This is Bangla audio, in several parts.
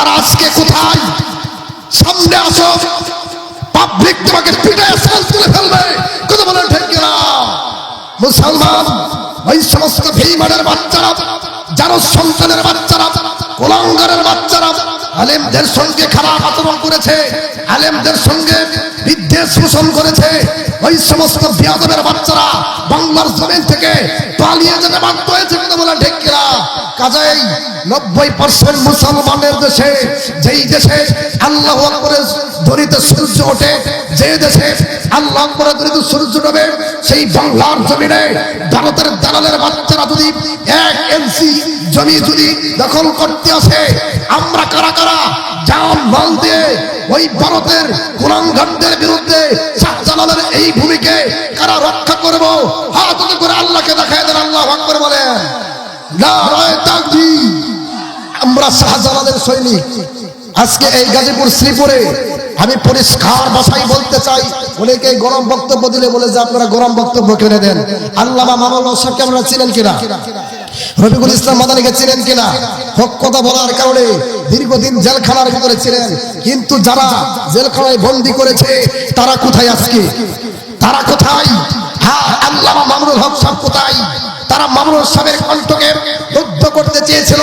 তারা আজকে কোথায়? সামনে আসো, পাবলিক তোমাকে পিটায় সাল তুলে ফেলবে। কথা বলেন ঠিক কিনা? মুসলমান ওই সমস্ত বেঈমানের বাচ্চারা, যারা সন্তানের বাচ্চারা, কুলাঙ্গারের বাচ্চারা আলেমদের সঙ্গে খারাপ আচরণ করেছে, আলেমদের সঙ্গে বিদ্বেষ পোষণ করেছে, ওই সমস্ত বিয়াদবের বাচ্চারা বাংলার জমিন থেকে পালিয়ে যেতে বাধ্য হয়েছে। কথা বলেন ঠিক কিনা? কাজেই 90% মুসলমানের দেশে, যেই দেশে আল্লাহু আকবারের ধ্বনিতে সূর্য ওঠে, যে দেশে আল্লাহু আকবারের ধ্বনিতে সূর্য ডোবে, সেই বাংলার জমিনে ভারতের দালালের বাচ্চারা যদি 1 ইঞ্চি জমি যদি দখল করতে আসে, আমরা কারা কারা জান মাল দিয়ে ওই ভারতের কুলাঙ্গারদের বিরুদ্ধে শাহজালালের এই ভূমিকে কারা রক্ষা করব? হাত উঁচু করে আল্লাহকে দেখায় দেন, আল্লাহু আকবার বলেন। নারায়ে তাকবীর। আমরা শাহজালালের সৈনিক। আজকে এই গাজীপুর শ্রীপুরে আমি পরিষ্কার ভাষায় বলতে চাই, অনেকে গরম বক্তব্য দিলে বলে যে আপনারা গরম বক্তব্য কেন দেন। আল্লামা মামুনুল হক সাহেবকে আপনারা চিনেন কিনা? রফিকুল ইসলাম মাদানীকে চিনেন কিনা? হক কথা বলার কারণে দীর্ঘদিন জেলখানার ভিতরে ছিলেন, কিন্তু যারা জেলখানায় বন্দী করেছে তারা কোথায় আজকে? তারা কোথায়? হ্যাঁ, আল্লামা মামুনুল হক সাহেব কোথায়? তারা মামুনুল সাহেবের কণ্ঠকে রুদ্ধ করতে চেয়েছিল,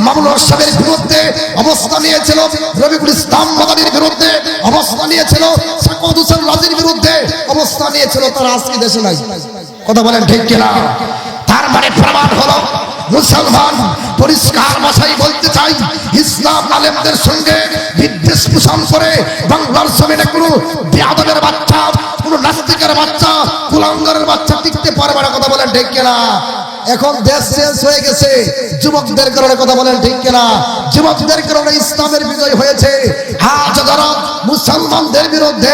মামুনুল সাহেবের বিরুদ্ধে অবস্থান নিয়েছিল, রফিকুল ইসলাম মাদানীর বিরুদ্ধে অবস্থান নিয়েছিল, সাকাওয়াত হোসেন রাজীর বিরুদ্ধে অবস্থান নিয়েছিল। তারা আজকে দেশে নাই। কথা বলেন ঠিক কিনা? তার মানে প্রমাণ হলো, মুসলমান পরিষ্কার ভাষায় বলতে চাই, ইসলাম আলেমদের সঙ্গে বিদ্বেষ পোষণ করে বাংলার জমিনে কোনো বেয়াদবের বাচ্চা, কোনো নাস্তিকের বাচ্চা, কুলাঙ্গারের বাচ্চা টিকতে পারবে না। কথা বলেন ঠিক কিনা? এখন দেশ চেঞ্জ হয়ে গেছে যুবকদের কারণে। কথা বলেন ঠিক কিনা? যুবকদের কারণে ইসলামের বিজয় হয়েছে। আজ যারা মুসলমানদের বিরুদ্ধে,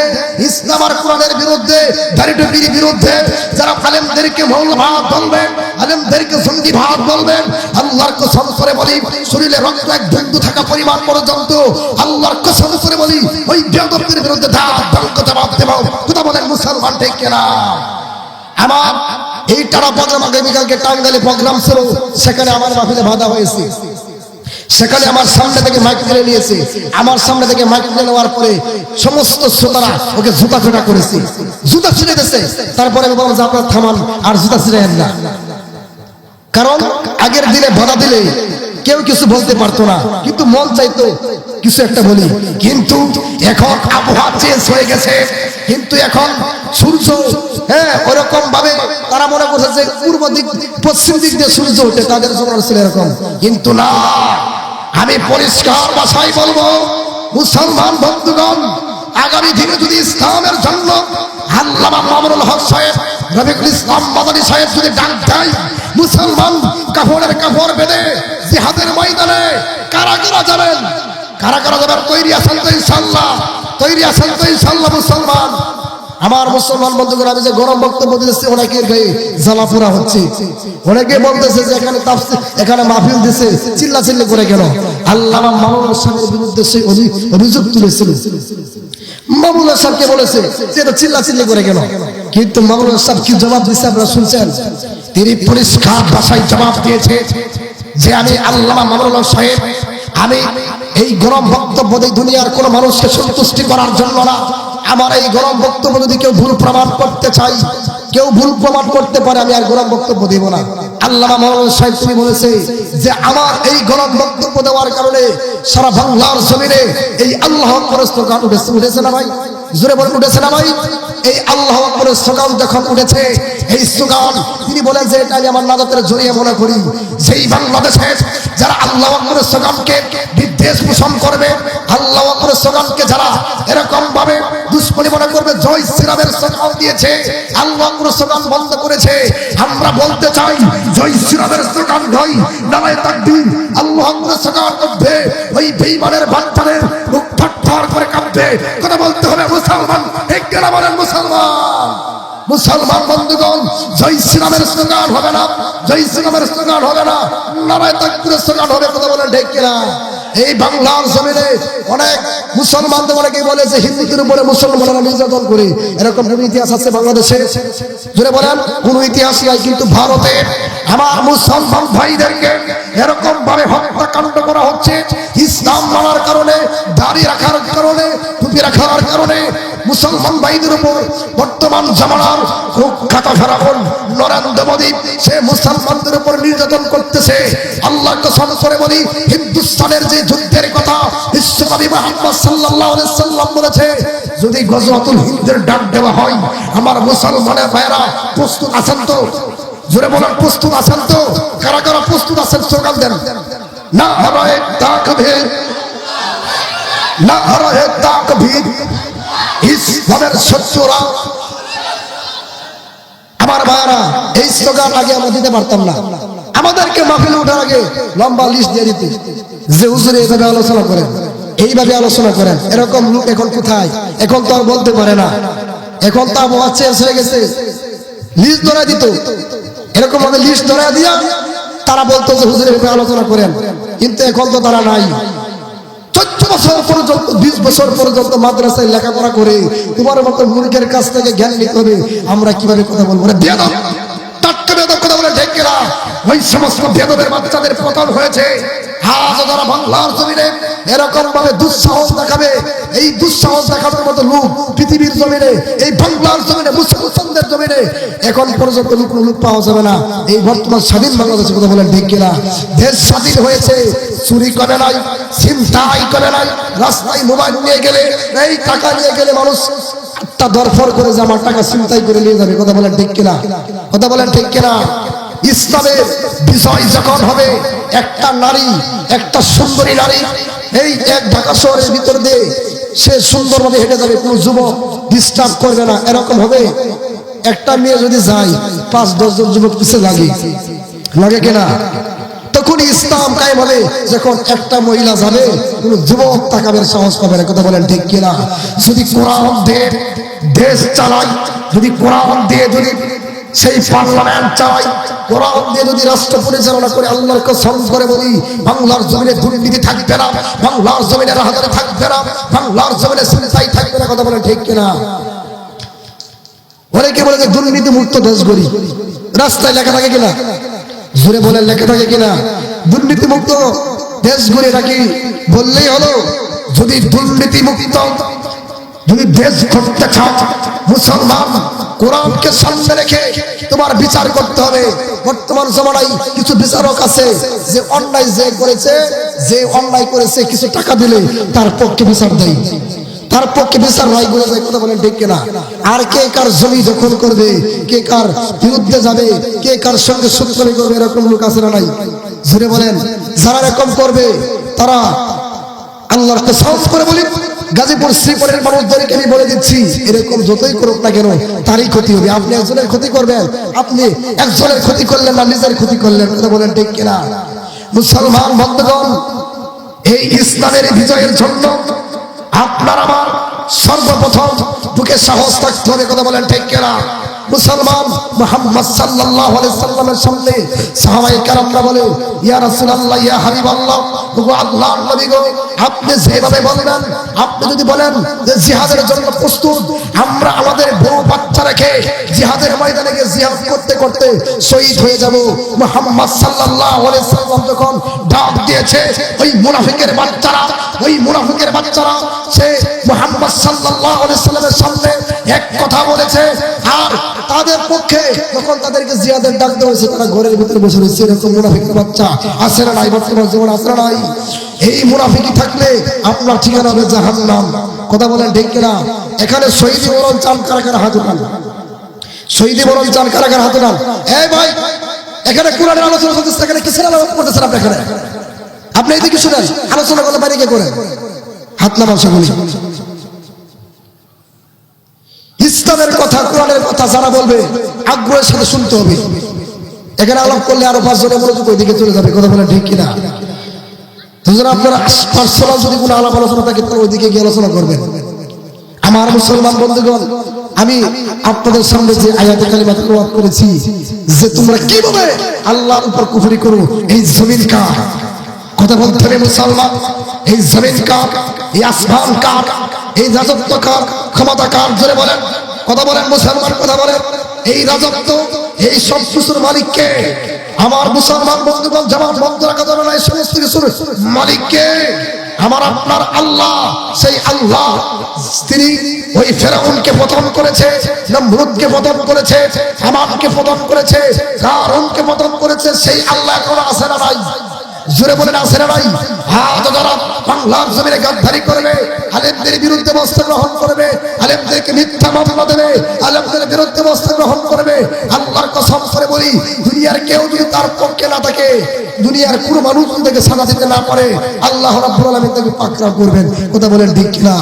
ইসলাম আর কোরআনের বিরুদ্ধে, দাড়িটুপির বিরুদ্ধে যারা আলেমদেরকে মৌলবাদ বলবেন, আলেমদেরকে জঙ্গিবাদ বলবেন, আল্লাহর কসম করে বলি, শরীরে রক্ত এক বিন্দু থাকা পরিমাণ পর্যন্ত আল্লাহর কসম করে বলি ওই বেয়াদবদের বিরুদ্ধে জবাব দেব। কথা বলেন মুসলমান ঠিক কিনা? আমার এই টানা প্রোগ্রাম আগামীকালকে টাঙ্গাইলে প্রোগ্রাম ছিল, সেখানে আমার মাহফিলে বাধা হয়েছে। সেখানে আমার সামনে থেকে মাইক তুলে নিয়েছে, আমার সামনে থেকে মাইক তুলে নেওয়ার পরে সমস্ত শ্রোতারা ওকে জুতা ফেটা করেছে, জুতা ছিঁড়ে দিয়েছে। তারপরে আমি বললাম যে আপনারা থামান, আর জুতা ছিঁড়েন না। কারণ আগের দিনে বাধা দিলে কেউ কিছু বলতে পারতো না, কিন্তু মন চাইতো কিছু একটা বলি। কিন্তু এখন আবহাওয়া চেঞ্জ হয়ে গেছে, কিন্তু এখন সূর্য ওরকম ভাবে তারা মনে করছে যে পূর্ব দিক পশ্চিম দিক দিয়ে সূর্য ওঠে, তাদের জন্য ছিল এরকম। কিন্তু না, আমি পরিষ্কার ভাষায় বলবো, মুসলমান বন্ধুগণ, আগামী দিনে যদি ইসলামের জন্য আল্লামা মামুনুল হক সাহেব, রফিকুল ইসলাম মাদানী সাহেব যদি ডাক দেয়, মুসলমান কাপড়ের কাপড় বেঁধে জিহাদের ময়দানে কারা কারা যাবেন? কারা কারা যাবেন? তৈরি আছেন তো ইনশাআল্লাহ? তৈরি আছেন তো ইনশাআল্লাহ মুসলমান? আমার মুসলমান বন্ধুগণ, আমি যে গরম বক্তব্য দিতেছি অনেকের গায়ে জ্বালা পোড়া হচ্ছে। অনেকে বলতেছে যে এখানে তাফসীর, এখানে মাহফিল দিছে, চিল্লা চিল্লি করে কেন? আল্লামা মামুনুল সাহেবের বিরুদ্ধে সেই অভিযোগ তুলেছিল। মামুনুল সাহেবকে বলেছে যে এটা চিল্লা চিল্লি করে কেন? কিন্তু মামুনুল সাহেব কি জবাব দিয়েছে আপনারা শুনছেন? তিনি পরিষ্কার ভাষায় জবাব দিয়েছে যে আমি আল্লামা মামুনুল সাহেব, আমি এই গরম বক্তব্য দিই দুনিয়ার কোন মানুষকে সন্তুষ্টি করার জন্য না। আমার এই গরম বক্তব্য যদি কেউ ভুল প্রমাণ করতে চাই, কেউ ভুল প্রমাণ করতে পারে, আমি আর গরম বক্তব্য দেব না। আল্লামা মাওলানা সাহেব তুমি বলেছে যে আমার এই গরম বক্তব্য দেওয়ার কারণে সারা বাংলার জমিনে এই আল্লাহু আকবার স্লোগান উঠেছে না ভাই? জোরে বলে উঠেছে না ভাই? এই আল্লাহু আকবার স্লোগান যখন উঠেছে, এই স্লোগান তিনি বলেন যে এটা আমি আমার নাজাতের জড়িয়ে মনে করি। সেই বাংলাদেশে যারা আল্লাহু আকবার স্লোগানকে বিদ্বেষ পোষণ করবে, আল্লাহু আকবার স্লোগানকে যারা এরকম ভাবে দুশ্মনী মনে করবে, জয় শ্রীরামের স্লোগান দিয়েছে, আল্লাহু আকবার স্লোগান বন্ধ করেছে, আমরা বলতে চাই জয় শ্রীরামের স্লোগান নয়, নারায়ে তাকবীর আল্লাহু আকবার স্লোগান করবে ওই বেঈমানের বাচ্চাদের মুখ থরথর করে কাঁপবে। কথা বলতে হবে মুসলমান, ঠিক কিনা বলেন মুসলমান? মুসলমান বন্ধুগণ, জয় শ্রীরামের স্লোগান হবে না, জয় শ্রীরামের স্লোগান হবে না, নারায়ে তাকবীরের স্লোগান হবে। কথা বলেন ঠিক কিনা? এই বাংলার জমিনে অনেক মুসলমানদের অনেকেই বলে যে হিন্দুদের উপরে মুসলমানরা নির্যাতন করে, এরকম কোন ইতিহাস আছে বাংলাদেশে? জোরে বলেন, কোন ইতিহাস নাই। কিন্তু ভারতে আমার মুসলমান ভাইদেরকে এরকম ভাবে হত্যাকাণ্ড করা হচ্ছে ইসলাম মানার কারণে। কারণে মুসলমান ভাইদের উপর বর্তমান জামানার কুখ্যাত ফেরাউন নরেন্দ্র মোদী সে মুসলমানদের উপর নির্যাতন করতেছে। আল্লাহ কসম করে বলি, হিন্দুস্তানের যে যুদ্ধের কথা বিশ্বনবী মুহাম্মদ সাল্লাল্লাহু আলাইহি সাল্লাম বলেছে, যদি গজওয়াতুল হিন্দের ডাক দেওয়া হয়, আমার মুসলমানের ভাইরা প্রস্তুত আছেন তো? জোরে বলেন, প্রস্তুত আছেন তো? কারা কারা প্রস্তুত আছেন স্লোগান দেন। না হারায়ে তাকবীর, না হারায়ে তাকবীর। ইসলামের শত্রুরা, আমার ভাইরা, এই স্লোগান আগে আমরা দিতে পারতাম না। আমাদেরকে মাহফিলে ওঠার আগে লম্বা লিস্ট দিয়ে দিতে, যে হুজুর এইভাবে আলোচনা করেন, এইভাবে আলোচনা করেন। এরকম লোক এখন কোথায়? এখন তো আর বলতে পারে না, এখন তো আবহাওয়া চেঞ্জ হয়ে গেছে। লিস্ট ধরে দিত, এরকম ভাবে লিস্ট ধরে দিয়া তারা বলতো যে হুজুর এইভাবে আলোচনা করেন, কিন্তু এখন তো তারা নাই। 14 বছর পর্যন্ত, 20 বছর পর্যন্ত মাদ্রাসায় লেখাপড়া করে তোমার মতো মূর্খের কাছ থেকে জ্ঞান নিতে হবে আমরা কিভাবে কথা বলবো। বেয়াদব, টাটকা বেয়াদব কথা বলে ঠিক কিনা? ওই সমস্ত বেয়াদবের বাচ্চাদের পতন হয়েছে। আজ যারা বাংলার জমিনে এরকম ভাবে দুঃসাহস দেখাবে, এই দুঃসাহস দেখানোর মতো লোক পৃথিবীর জমিনে, এই বাংলার জমিনে, মুসলমানদের জমিনে এখন পর্যন্ত লোক পাওয়া যাবে না। এই বর্তমান স্বাধীন বাংলাদেশের কথা বলেন ঠিক কিনা? দেশ স্বাধীন হয়েছে, চুরি করে নাই, ছিনতাই করে নাই। রাস্তায় মোবাইল নিয়ে গেলে, এই টাকা নিয়ে গেলে মানুষ তা দরফর করে যে আমার টাকা ছিনতাই করে নিয়ে যাবে। কথা বলেন ঠিক কিনা? কথা বলেন ঠিক কিনা? ইসলামের বিজয় যখন হবে, একটা নারী, একটা সুন্দরী নারী এই এক ঢাকা শহরের ভিতর দিয়ে সে সুন্দরভাবে হেঁটে যাবে, কোনো যুবক ডিস্টার্ব করবে না, এরকম হবে। একটা মেয়ে যদি যায়, 5-10 জন যুবক পিছিয়ে লাগে কিনা? তখন ইসলাম কায়েম হবে। যখন একটা মহিলা যাবে, কোন যুবক তাকাবের সাহস পাবে না। কথা বলেন ঠিক কিনা? যদি কোরআন দিয়ে দেশ চালাই, যদি কোরআন দিয়ে যদি সেই পার্লামেন্ট চালাই, কোরআন দিয়ে যদি রাষ্ট্র পরিচালনা করে, আল্লাহর কসম করে বলি, বাংলার জমিনে দুর্নীতি থাকবে না, বাংলার জমিনে রাহাজানি থাকবে না, বাংলার জমিনে ছিনতাই থাকবে না। কথা বলেন ঠিক কিনা? অনেকে বলে যে দুর্নীতি মুক্ত দেশ গড়ি, রাস্তায় লেখা থাকে কিনা? জোরে বলেন, লেখা থাকে কিনা? দুর্নীতি মুক্ত দেশ গড়ি নাকি বললেই হলো? যদি দুর্নীতি মুক্ত যদি দেশ করতে চাও, মুসলমান কোরআনকে সামনে রেখে তোমার বিচার করতে হবে। বর্তমান জমানায় কিছু বিচারক আছে যে অন্যায় যে করেছে, যে অন্যায় করেছে কিছু টাকা দিলে তার পক্ষে বিচার দেয়, তার পক্ষে বিচার হয় বলে যায়। কথা বলেন ঠিক কিনা? আর কে কার জমি দখল করবে, কে কার বিরুদ্ধে যাবে, কে কার সঙ্গে শত্রুতা করবে, এরকম লোক আছে না নাই? জোরে বলেন। যারা এরকম করবে তারা, আল্লাহর কসম করে বলি, গাজীপুর শ্রীপুরের মানুষদেরকে আমি বলে দিচ্ছি, এরকম যতই করুক না কেন তারই ক্ষতি হবে। আপনি একজনের ক্ষতি করবেন, আপনি একজনের ক্ষতি করলেন না, নিজের ক্ষতি করলেন। কথা বলেন ঠিক কিনা? মুসলমান বন্ধুগণ, এই ইসলামের বিজয়ের জন্য আপনার আমার সর্বপ্রথম বুকে সাহস থাকতে হবে। কথা বলেন ঠিক কিনা? মুসলমান মুহাম্মদ সাল্লাল্লাহু আলাইহি সাল্লামের সামনে সাহাবায়ে কেরামরা বলে, ইয়া রাসূলুল্লাহ, ইয়া হাবিবাল্লাহ, ওগো আল্লাহর নবী গো, আপনি যেভাবে বলবেন, আপনি যদি বলেন যে জিহাদের জন্য প্রস্তুত, আমরা আমাদের বউ বাচ্চা রেখে জিহাদের ময়দানে গিয়ে জিহাদ করতে করতে শহীদ হয়ে যাব। মুহাম্মদ সাল্লাল্লাহু আলাইহি সাল্লাম যখন ডাক দিয়েছে, ওই মুনাফিকের বাচ্চারা সে মুহাম্মদ সাল্লাল্লাহু আলাইহি সাল্লামের সামনে এক কথা বলেছে, আর তাদের পক্ষে যখন তাদেরকে জিহাদের ডাক দেওয়া হয়েছে, তারা ঘরের ভিতরে বসে রয়েছে। এরকম মুনাফিকের বাচ্চা আছে না নাই? বর্তমান জীবনে আছে না নাই? এই মুনাফিকি থাকলে আপনার ঠিকানা হবে জাহান্নাম। কথা বলেন ঠিক কিনা? এখানে শহীদ বরণ চান কারা কারা? হাত উঠান। শহীদ বরণ চান কারা কারা? হাত উঠান। এই ভাই, এখানে কোরআনের আলোচনা চলতেছে, এখানে কিসের আলোচনা করতেছেন আপনি? এখানে আপনি এইদিকে শুনেন, আলোচনা করলে বাইরে কে করেন? হাত নামান সকলে। ইসলামের কথা, কোরআনের কথা যারা বলবে আগ্রহের সাথে শুনতে হবে। এখানে আলাপ করলে আরো 5 জনের মনোযোগ ওইদিকে চলে যাবে। কথা বলেন ঠিক কিনা? আপনারা পার্সোনাল যদি কোনো আলাপ আলোচনা থাকে তাহলে ওইদিকে গিয়ে আলোচনা করবেন। আমার মুসলমান বন্ধুগণ, আমি আপনাদের সামনে যে আয়াতে কালিমা তেলাওয়াত করেছি, যে তোমরা কিভাবে আল্লাহর উপর কুফরি করো, এই জমিন কার? কথা বলতে হবে মুসলমান, এই জমিন কার, এই আসমান কার, এই রাজত্ব কার, ক্ষমতা কার? জোরে বলেন, কথা বলেন মুসলমান, কথা বলেন। এই রাজত্ব, এই সব কিছুর মালিককে? আমার মুসলমান বন্ধুগণ, যেমন বন্ধ রাখা যাবে না, এই সমস্ত কিছুর মালিককে? আমার আপনার আল্লাহ, সেই আল্লাহ তিনি ওই ফেরাউনকে পতন করেছে, নমরুদকে পতন করেছে, হামানকে পতন করেছে, কারুনকে পতন করেছে। সেই আল্লাহ এখনো আছে না নাই? জোরে বলেন আছে না নাই? হাত যারা বাংলার জমিনে গাদ্দারি করবে, আলেমদের বিরুদ্ধে অবস্থান গ্রহণ করবে, আলেমদেরকে মিথ্যা মামলা দেবে, আলেমদের বিরুদ্ধে অবস্থান গ্রহণ করবে, আল্লাহর কসম করে বলি, দুনিয়ার কেউ যদি তার পক্ষে না থাকে, দুনিয়ার কোনো মানুষ থেকে সাজা দিতে না পারে, আল্লাহ রাব্বুল আলামিন তাকে পাকড়াও করবেন। কথা বলেন ঠিক কিনা?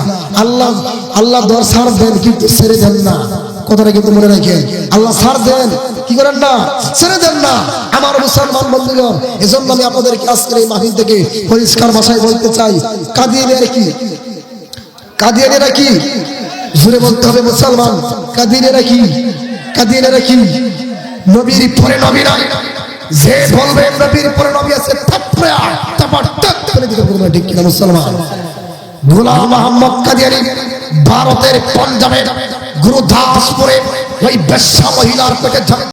আল্লাহ দর ছাড় দেন কিন্তু ছেড়ে দেন না। কথাটা কিন্তু মনে রাখেন, আল্লাহ ছাড় দেন, কি করেন না, ছেড়ে দেন না। আমার মুসলমান বন্ধুগণ, এজন্য আমি আপনাদেরকে আজকের এই মাহফিল থেকে পরিষ্কার ভাষায় বলতে চাই, কাদিয়ানীরা কি? কাদিয়ানীরা কি? জোরে বলতে হবে মুসলমান, কাদিয়ানীরা কি? কাদিয়ানীরা কি? নবীর পরে নবী নাই, যে বলবে নবীর পরে নবী আছে থাপড়া তাপাটাক করে দিতে বলবে, ঠিক কিনা মুসলমান? গোলাম মোহাম্মদ কাদিয়ানী ভারতের পাঞ্জাবের গুরুদাসপুরে ওই বেশ্যা মহিলার পেটে